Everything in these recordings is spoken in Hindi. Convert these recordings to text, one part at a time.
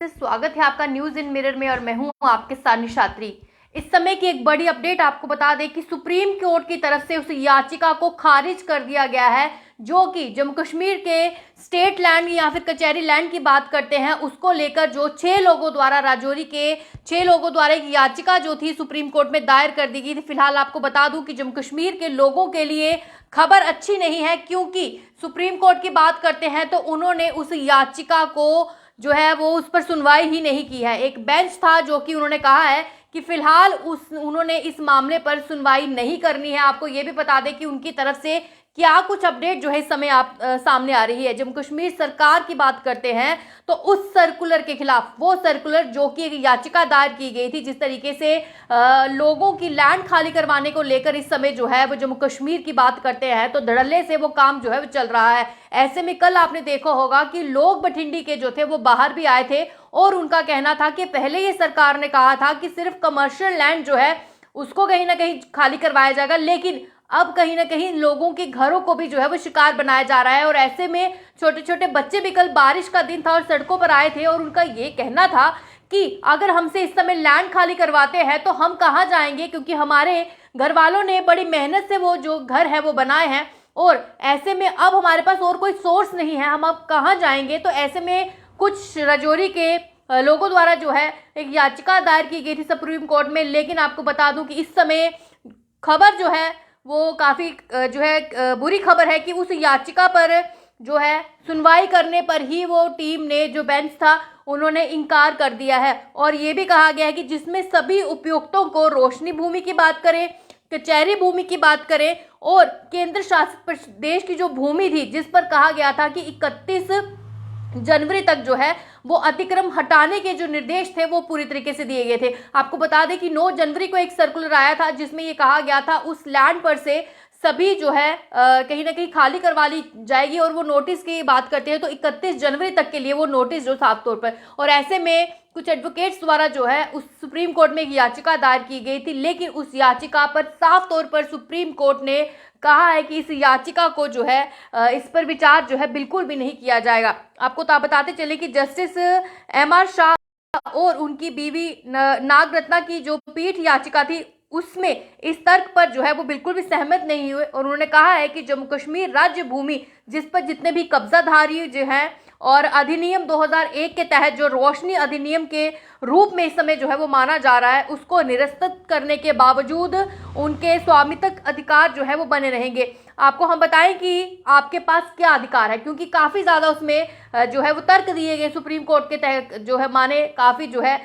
स्वागत है आपका न्यूज इन मिरर में और मैं हूं आपके साथ निशात्री। इस समय की एक बड़ी अपडेट आपको बता दें कि सुप्रीम कोर्ट की तरफ से उस याचिका को खारिज कर दिया गया है जो कि जम्मू कश्मीर के स्टेट लैंड या फिर कचहरी लैंड की बात करते हैं, उसको लेकर जो 6 लोगों द्वारा राजौरी के 6 लोगों द्वारा एक याचिका जो थी सुप्रीम कोर्ट में दायर कर दी गई थी। फिलहाल आपको बता दूं कि जम्मू कश्मीर के लोगों के लिए खबर अच्छी नहीं है, क्योंकि सुप्रीम कोर्ट की बात करते हैं तो उन्होंने उस याचिका को जो है वो उस पर सुनवाई ही नहीं की है। एक बेंच था जो कि उन्होंने कहा है कि फिलहाल उन्होंने इस मामले पर सुनवाई नहीं करनी है। आपको ये भी बता दें कि उनकी तरफ से क्या कुछ अपडेट जो है इस समय सामने आ रही है। जम्मू कश्मीर सरकार की बात करते हैं तो उस सर्कुलर के खिलाफ, वो सर्कुलर जो कि एक याचिका दायर की गई थी, जिस तरीके से लोगों की लैंड खाली करवाने को लेकर इस समय जो है वो जम्मू कश्मीर की बात करते हैं तो धड़ल्ले से वो काम जो है वो चल रहा है। ऐसे में कल आपने देखा होगा कि लोग बठिंडी के जो थे वो बाहर भी आए थे और उनका कहना था कि पहले ये सरकार ने कहा था कि सिर्फ कमर्शियल लैंड जो है उसको कहीं ना कहीं खाली करवाया जाएगा, लेकिन अब कहीं ना कहीं लोगों के घरों को भी जो है वो शिकार बनाया जा रहा है। और ऐसे में छोटे छोटे बच्चे भी, कल बारिश का दिन था और सड़कों पर आए थे और उनका ये कहना था कि अगर हमसे इस समय लैंड खाली करवाते हैं तो हम कहाँ जाएंगे, क्योंकि हमारे घर वालों ने बड़ी मेहनत से वो जो घर है वो बनाए हैं और ऐसे में अब हमारे पास और कोई सोर्स नहीं है, हम अब कहाँ जाएंगे। तो ऐसे में कुछ राजौरी के लोगों द्वारा जो है एक याचिका दायर की गई थी सुप्रीम कोर्ट में, लेकिन आपको बता दूं कि इस समय खबर जो है वो काफ़ी जो है बुरी खबर है कि उस याचिका पर जो है सुनवाई करने पर ही वो टीम ने, जो बेंच था, उन्होंने इनकार कर दिया है। और ये भी कहा गया है कि जिसमें सभी उपयुक्तों को रोशनी भूमि की बात करें, कचहरी भूमि की बात करें और केंद्र शासित प्रदेश की जो भूमि थी जिस पर कहा गया था कि 31 जनवरी तक जो है वो अतिक्रम हटाने के जो निर्देश थे वो पूरी तरीके से दिए गए थे। आपको बता दें कि 9 जनवरी को एक सर्कुलर आया था जिसमें ये कहा गया था उस लैंड पर से सभी जो है कहीं ना कहीं खाली करवा ली जाएगी और वो नोटिस की बात करते हैं तो 31 जनवरी तक के लिए वो नोटिस जो साफ तौर पर। और ऐसे में कुछ एडवोकेट्स द्वारा जो है उस सुप्रीम कोर्ट में एक याचिका दायर की गई थी, लेकिन उस याचिका पर साफ तौर पर सुप्रीम कोर्ट ने कहा है कि इस याचिका को जो है इस पर विचार जो है बिल्कुल भी नहीं किया जाएगा। आपको तो बताते चले कि जस्टिस MR शाह और उनकी बीवी नागरत्ना की जो पीठ याचिका थी उसमें इस तर्क पर जो है वो बिल्कुल भी सहमत नहीं हुए और उन्होंने कहा है कि जम्मू कश्मीर राज्य भूमि जिस पर जितने भी कब्जाधारी जो हैं और अधिनियम 2001 के तहत जो रोशनी अधिनियम के रूप में इस समय जो है वो माना जा रहा है, उसको निरस्त करने के बावजूद उनके स्वामित्व अधिकार जो है वो बने रहेंगे। आपको हम बताएं कि आपके पास क्या अधिकार है, क्योंकि काफ़ी ज़्यादा उसमें जो है वो तर्क दिए गए सुप्रीम कोर्ट के तहत जो है माने काफ़ी जो है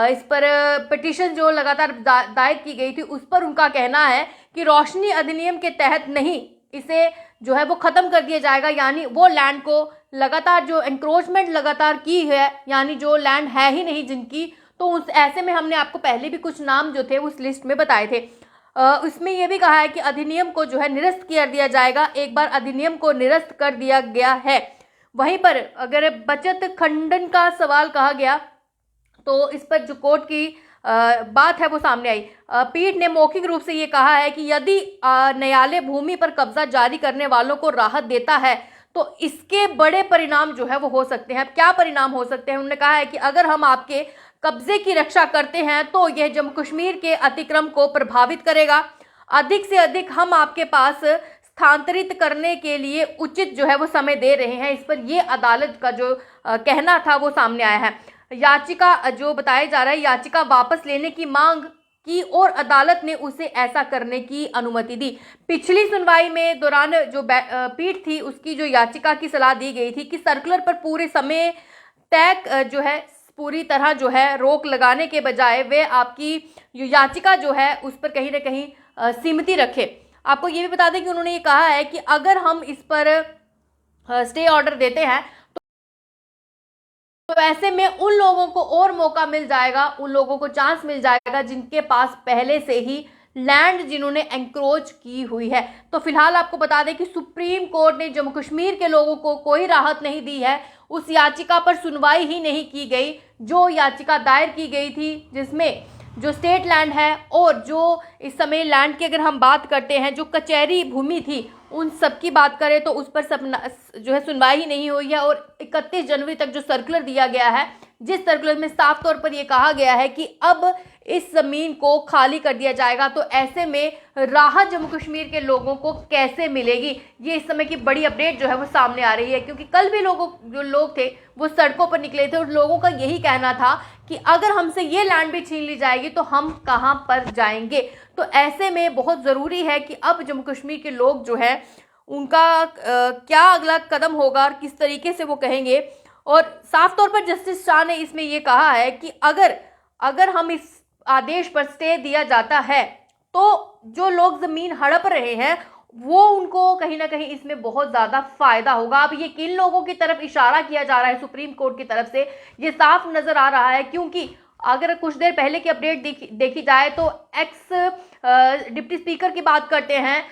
इस पर पिटीशन जो लगातार दायर की गई थी उस पर उनका कहना है कि रोशनी अधिनियम के तहत नहीं, इसे जो है वो ख़त्म कर दिया जाएगा। यानी वो लैंड को लगातार जो एंक्रोचमेंट लगातार की है, यानी जो लैंड है ही नहीं जिनकी, तो उस ऐसे में हमने आपको पहले भी कुछ नाम जो थे उस लिस्ट में बताए थे। उसमें यह भी कहा है कि अधिनियम को जो है निरस्त कर दिया जाएगा। एक बार अधिनियम को निरस्त कर दिया गया है। वहीं पर अगर बचत खंडन का सवाल कहा गया तो इस पर जो कोर्ट की बात है वो सामने आई। पीठ ने मौखिक रूप से ये कहा है कि यदि न्यायालय भूमि पर कब्जा जारी करने वालों को राहत देता है तो इसके बड़े परिणाम जो है वो हो सकते हैं। क्या परिणाम हो सकते हैं? उन्होंने कहा है कि अगर हम आपके कब्जे की रक्षा करते हैं तो यह जम्मू कश्मीर के अतिक्रम को प्रभावित करेगा। अधिक से अधिक हम आपके पास स्थानांतरित करने के लिए उचित जो है वो समय दे रहे हैं। इस पर यह अदालत का जो कहना था वो सामने आया है। याचिका जो बताया जा रहा है, याचिका वापस लेने की मांग की और अदालत ने उसे ऐसा करने की अनुमति दी। पिछली सुनवाई में दौरान जो पीठ थी उसकी जो याचिका की सलाह दी गई थी कि सर्कुलर पर पूरे समय तय जो है पूरी तरह जो है रोक लगाने के बजाय वे आपकी जो याचिका जो है उस पर कहीं ना कहीं सीमित रखे। आपको ये भी बता दें कि उन्होंने ये कहा है कि अगर हम इस पर स्टे ऑर्डर देते हैं तो ऐसे में उन लोगों को और मौका मिल जाएगा, उन लोगों को चांस मिल जाएगा जिनके पास पहले से ही लैंड जिन्होंने एंक्रोच की हुई है। तो फिलहाल आपको बता दें कि सुप्रीम कोर्ट ने जम्मू कश्मीर के लोगों को कोई राहत नहीं दी है। उस याचिका पर सुनवाई ही नहीं की गई जो याचिका दायर की गई थी, जिसमें जो स्टेट लैंड है और जो इस समय लैंड की अगर हम बात करते हैं जो कचहरी भूमि थी उन सब की बात करें तो उस पर सब जो है सुनवाई ही नहीं हुई है। और 31 जनवरी तक जो सर्कुलर दिया गया है, जिस सर्कुलर में साफ तौर पर यह कहा गया है कि अब इस जमीन को खाली कर दिया जाएगा, तो ऐसे में राहत जम्मू कश्मीर के लोगों को कैसे मिलेगी, ये इस समय की बड़ी अपडेट जो है वो सामने आ रही है। क्योंकि कल भी जो लोग थे वो सड़कों पर निकले थे और लोगों का यही कहना था कि अगर हमसे ये लैंड भी छीन ली जाएगी तो हम कहां पर जाएंगे। तो ऐसे में बहुत ज़रूरी है कि अब जम्मू कश्मीर के लोग जो है उनका क्या अगला कदम होगा और किस तरीके से वो कहेंगे। और साफ तौर पर जस्टिस शाह ने इसमें यह कहा है कि अगर हम इस आदेश पर स्टे दिया जाता है तो जो लोग जमीन हड़प रहे हैं वो उनको कहीं ना कहीं इसमें बहुत ज्यादा फायदा होगा। अब ये किन लोगों की तरफ इशारा किया जा रहा है सुप्रीम कोर्ट की तरफ से, ये साफ नजर आ रहा है। क्योंकि अगर कुछ देर पहले की अपडेट देखी जाए तो एक्स डिप्टी स्पीकर की बात करते हैं,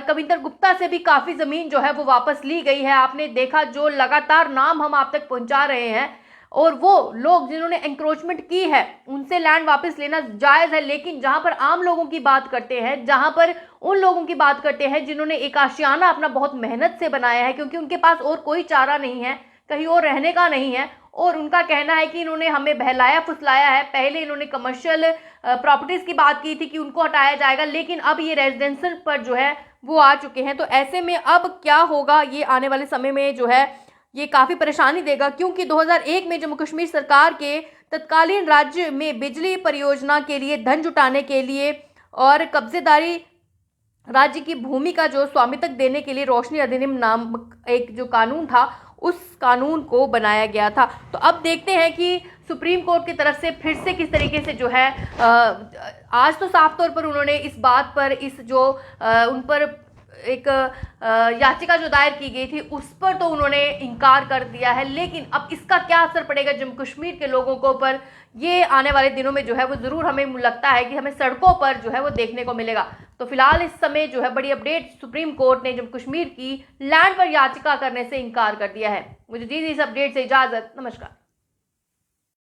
कविंदर गुप्ता से भी काफी जमीन जो है वो वापस ली गई है। आपने देखा जो लगातार नाम हम आप तक पहुंचा रहे हैं, और वो लोग जिन्होंने एंक्रोचमेंट की है उनसे लैंड वापस लेना जायज है। लेकिन जहां पर आम लोगों की बात करते हैं, जहां पर उन लोगों की बात करते हैं जिन्होंने एक आशियाना अपना बहुत मेहनत से बनाया है, क्योंकि उनके पास और कोई चारा नहीं है, कहीं और रहने का नहीं है, और उनका कहना है कि इन्होंने हमें बहलाया फुसलाया है। पहले इन्होंने कमर्शियल प्रॉपर्टीज की बात की थी कि उनको हटाया जाएगा, लेकिन अब ये रेजिडेंशियल पर जो है वो आ चुके हैं। तो ऐसे में अब क्या होगा, ये आने वाले समय में जो है ये काफ़ी परेशानी देगा। क्योंकि 2001 में जम्मू कश्मीर सरकार के तत्कालीन राज्य में बिजली परियोजना के लिए धन जुटाने के लिए और कब्जेदारी राज्य की भूमि का जो स्वामित्व देने के लिए रोशनी अधिनियम नामक एक जो कानून था, उस कानून को बनाया गया था। तो अब देखते हैं कि सुप्रीम कोर्ट की तरफ से फिर से किस तरीके से जो है आज तो साफ तौर पर उन्होंने इस बात पर इस जो उन पर एक याचिका जो दायर की गई थी उस पर तो उन्होंने इनकार कर दिया है। लेकिन अब इसका क्या असर पड़ेगा जम्मू कश्मीर के लोगों को पर, ये आने वाले दिनों में जो है वो जरूर हमें लगता है कि हमें सड़कों पर जो है वो देखने को मिलेगा। तो फिलहाल इस समय जो है बड़ी अपडेट, सुप्रीम कोर्ट ने जम्मू कश्मीर की लैंड पर याचिका करने से इनकार कर दिया है। मुझे इस अपडेट से इजाजत, नमस्कार।